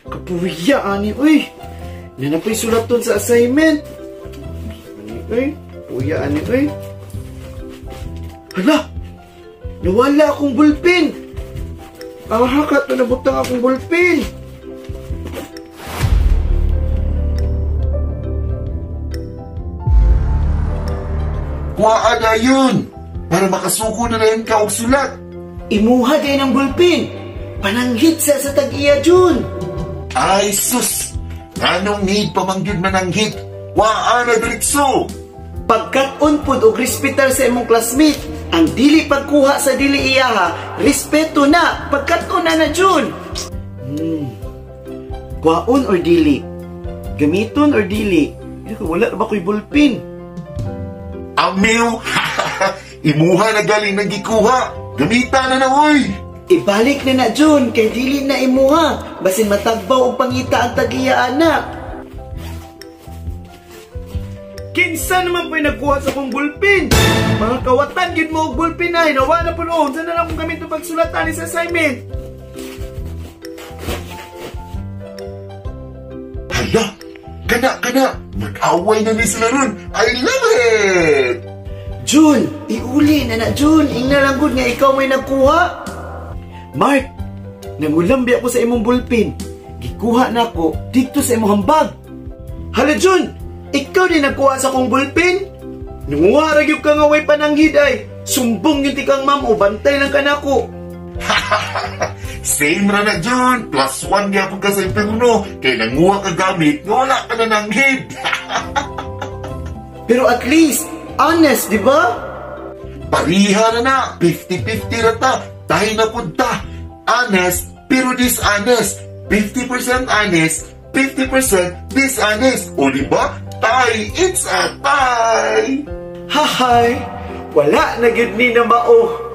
Kapuya, ani, uy. Nanapay sulaton sa assignment. Ani, uy. Puya, ani, uy. Hala! Nawala akong bulpin! Hakat na nabutang akong bulpin! Kuhaan na yun! Para makasuko na rin ka og sulat. Imuha din ang bulpin! Pananghit sa tag-iya, Jun! Ay, sus! Anong need pamanggid mananghit? Kuhaan na diritso! Pagkat-on pud og respetar sa imong classmate, ang dili pagkuha sa dili iyaha, respeto na, pagkat-on na Jun! Kuhaon or dili? Gamiton or dili? Wala na ba ko'y bulpin? Amiw! Imuha na galing nagikuha! Gamita na na, oy! Ibalik na Jun, kay dili na imuha, basin matagbaw o pangita ang tag-iya, anak. Kinsa naman po'y nagkuha sa kong bulpin? Mga kawatan, gid mo og bulpin ay, nawa na po noon. Saan na lang kong gamit ang pagsulatan sa assignment? Hala! Kana! Nag-away na ni sila ron! I love it! Jun! Iuli na Jun! Ingna lang gud nga ikaw may nagkuha! Mark! Nangulambi ako sa imong bulpin. Gikuha na ako dito sa imong hambag. Hala Jun! Ikaw din nagkuha sa kong bulpin? Nanguharag yung kang away pananghid ay. Sumbong yung tikang ma'am o bantay lang ka na ako. Same ra na Jun! +1 nga po ka sa imperno. Kaya nanguha ka gamit, wala ka na nanghid. Pero at least, honest, di ba? Pariha na 50-50 rata. Tayo na punta. Honest, pero dishonest. 50% honest, 50% dishonest. O diba? Tie! It's a tie! Hahay! Wala na gid ni na mao.